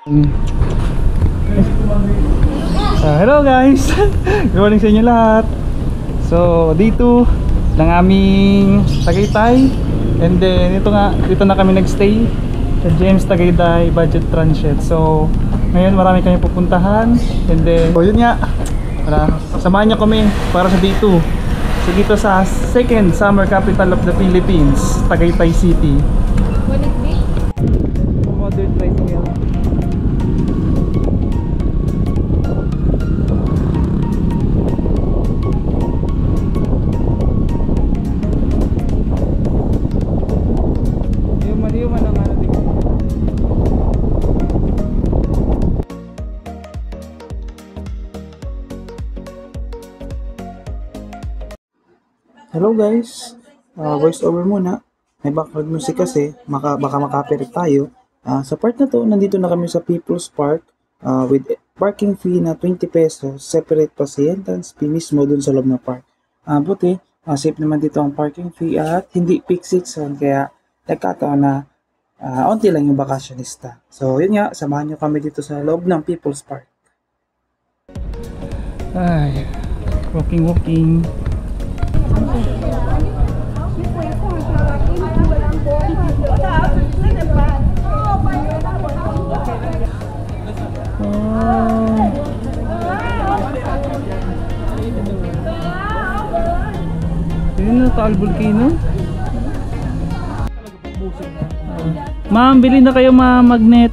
Hello guys! Good morning sa inyo lahat. So dito ng aming Tagaytay. And then dito na kami nagstay sa James Tagaytay Budget Transient. So ngayon marami kami pupuntahan. And then yun nga, samahan niyo kami para sa dito. So dito sa second summer capital of the Philippines, Tagaytay City. Modern tricycle. Hello guys, voice over muna. May background music kasi, baka makapirit tayo. Sa part na to, nandito na kami sa People's Park with parking fee na 20 pesos. Separate pa si entrance fee mismo dun sa loob ng park. Buti, safe naman dito ang parking fee at hindi peak season. Kaya nagkataon na onti lang yung bakasyonista. So yun nga, samahan nyo kami dito sa loob ng People's Park. Ay, walking. Yun na, Taal Volcano. Ma'am, bili na kayo magnet.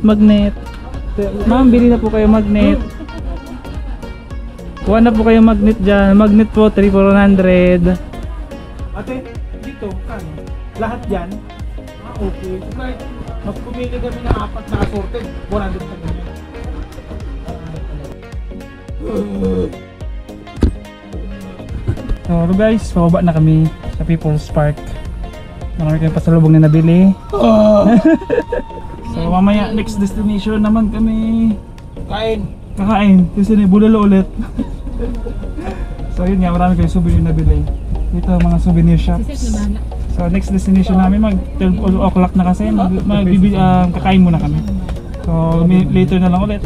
Ma'am, bili na po kayo magnet. Kuha na po kayo magnet dyan. Magnet po, 3,400. Ate, dito, kano? Lahat yan? Okay. Mas pumili kami ng 4 na assorted. 100 na ganyan. So guys, pababa na kami sa People's Park. Marami kami pasalubong na nabili. So mamaya next destination naman kami. Kakain. Kasi na Bulalo ulit. So yun nga, marami kami souvenir nabili. Dito mga souvenir shops. So next destination namin mag 12 o'clock na kasi kakain muna kami. So later na lang ulit.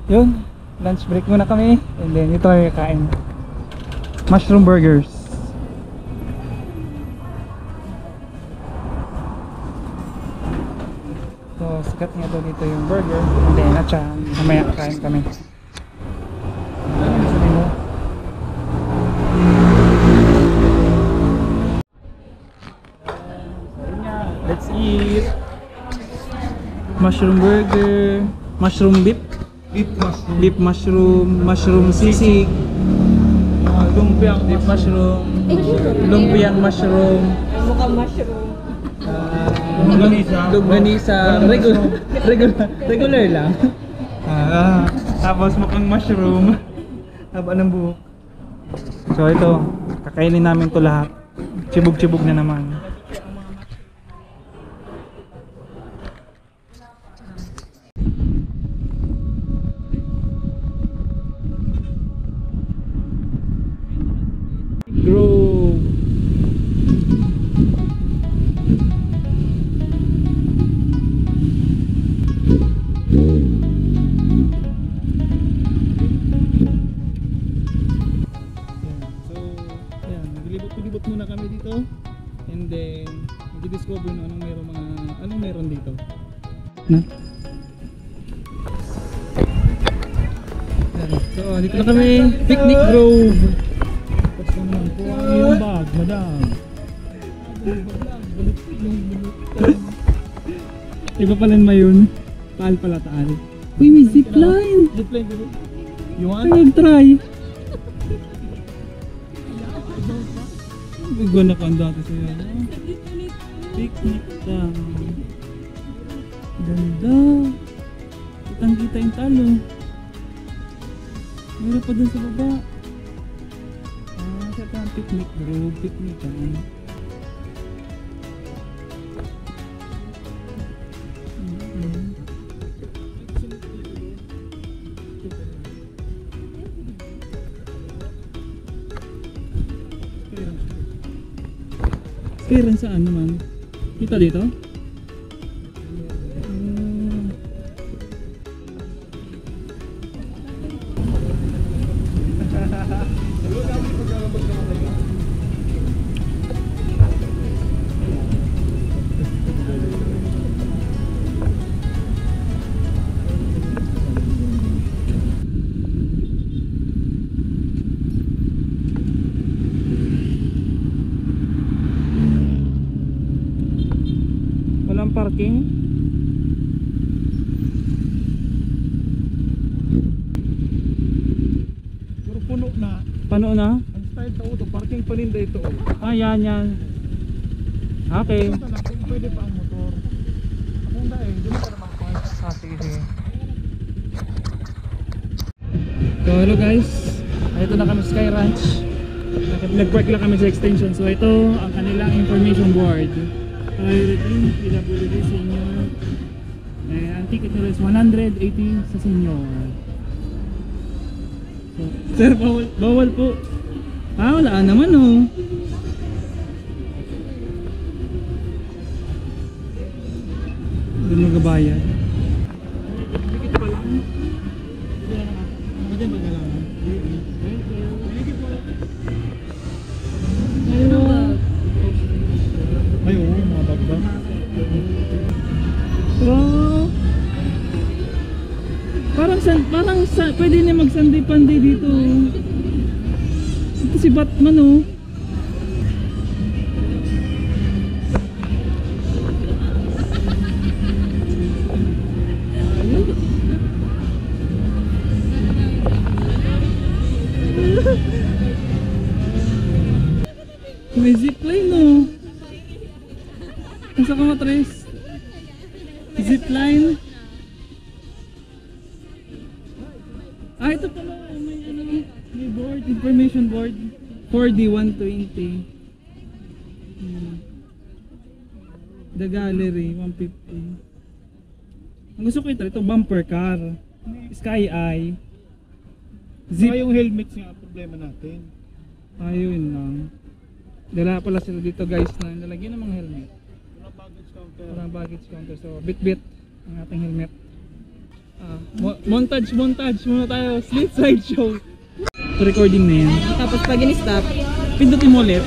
Yun, lunch break muna kami and then ito kami kakain. Mushroom burgers. So sikat nga daw dito yung burger and then atcha mamaya kakain kami. Let's eat mushroom burger, mushroom beef mushroom sisig, lumpiang beef mushroom, lumpiang mushroom, mukhang mushroom, longganisa, regular lang. Tapos mukhang mushroom, haba ng buhok. So ito, kakainin namin to lahat. Chibog-chibog na naman. Grove. Naglibot muna kami dito and then nag-discover na anong meron dito. So dito na kami, Picnic Grove. Yung bag, madam. Iba pala yun. Taal pala, taal. Uy, may zipline! Zipline dito. You want? Try. Bago na ka dati sa'yo. Picnic lang. Ganda. Kitang-kita yung talo. Meron pa dun sa baba. Siya pa ang picnic bro. Picnic lang. Kailan saan naman? Kita dito? Walang parking. Puro puno na. Paano na? Ang style sa auto, parking pa rin dito. Ah, yan. Okay. Ito na, kung pwede pa ang motor. Akong dahil, hindi mo pa naman park. Ah, sige. So, hello guys. Ito na kami sa Sky Ranch. Nag-park lang kami sa extension. So, ito ang kanilang information board. Retain PWD senior. Ang ticket nila is 180 sa senior. So, sir, bawal po. Ah, wala naman oh. Doon magabayad. Ticket pa lang. Diyan ba lang? Ay, oo, mga bagba. Wow. Pwede niya mag-Sunday Panday dito. Ito si Batman oh. May zipline oh. Nasa ka matres? Zipline. Ah, ito pala. May board. Information board. 4D 120. The Gallery 150. Ang gusto ko ito bumper car. Sky Eye. Zip. Yung helmet nga problema natin. Ayun lang. Dala pala sila dito guys na nalagyan ng mga helmet. Walang baggage counter. Walang baggage counter. So bit-bit ang ating helmet. Montage muna tayo. Split side show. Recording na yan. Tapos pag in-stop, Pindutin mo ulit.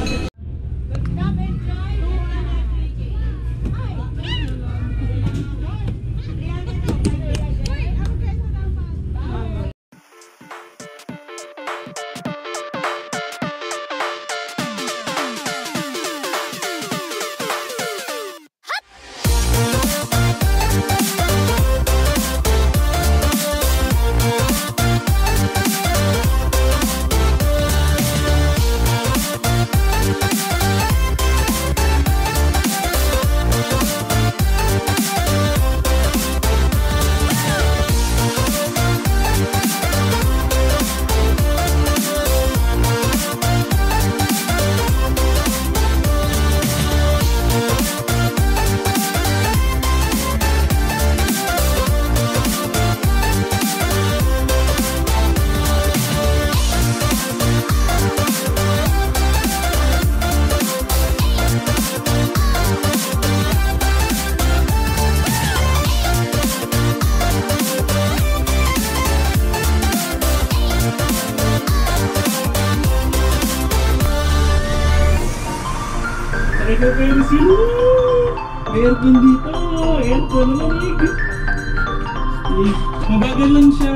Ikaw kayo na sila! Aircon dito! Aircon na lamig! Mabagal lang siya!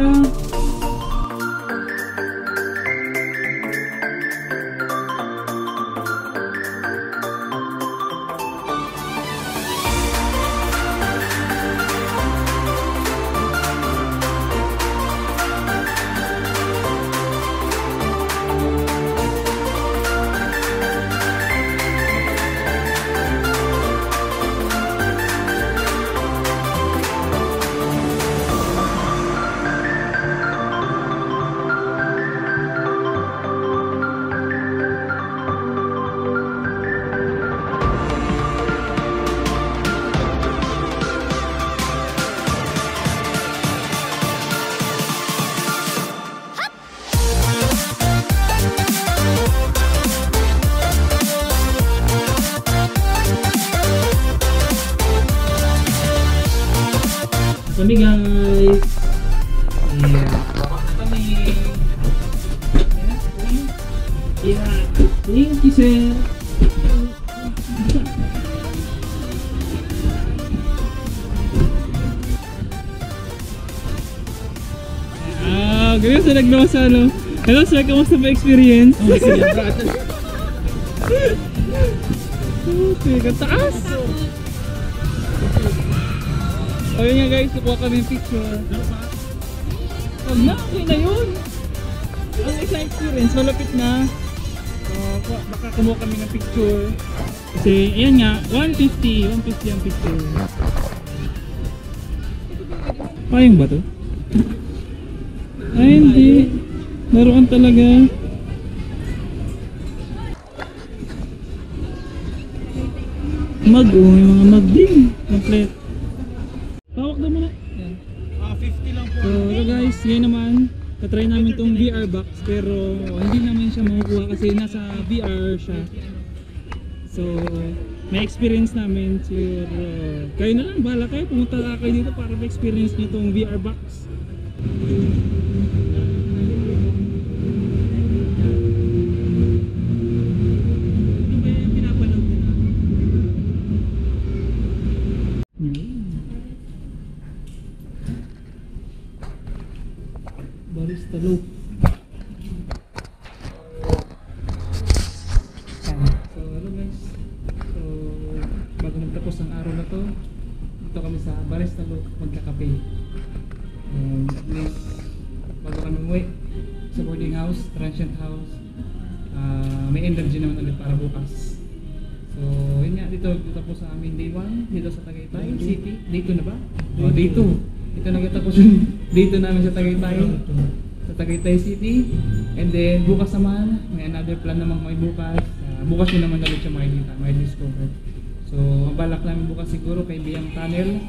kami guys. Yeah. Bawak na kami. Yeah. Thank you sir. Ganyan sa naglawas ano. Hello sir, kamusta ba experience? Okay, kataas! Ayun nga guys, nakuha kami yung picture. Huwag na, okay na yun! Ang isang experience, malapit na. So, baka kumuha kami ng picture. Kasi, ayan nga, 150 ang picture. Payong ba to? Ay hindi, naroon talaga. May mga mag din. Complete. Tawak na muna. Yan. 50 lang po. So ito guys, ngayon naman tatry namin tong VR box pero hindi namin siya makukuha kasi nasa VR siya. So may experience namin kayo na lang, bahala kayo, pumunta na kayo dito para ma-experience nyo tong VR box. Barista loop. So hello guys. So bago nagtapos ang araw na to, dito kami sa Barista loop magkakape. And at least bago kami umuwi sa boarding house, transient house, may energy naman ulit para bukas. So yun nga, dito po sa amin day 1 dito sa Tagaytay City. Day 2 na ba? O day 2. Ito nagtatapos yung dito namin sa Tagaytay City. And then bukas naman may another plan namang may bukas. Bukas yun naman ulit siya may discover. So ang balak namin bukas siguro kay Biyang Tunnel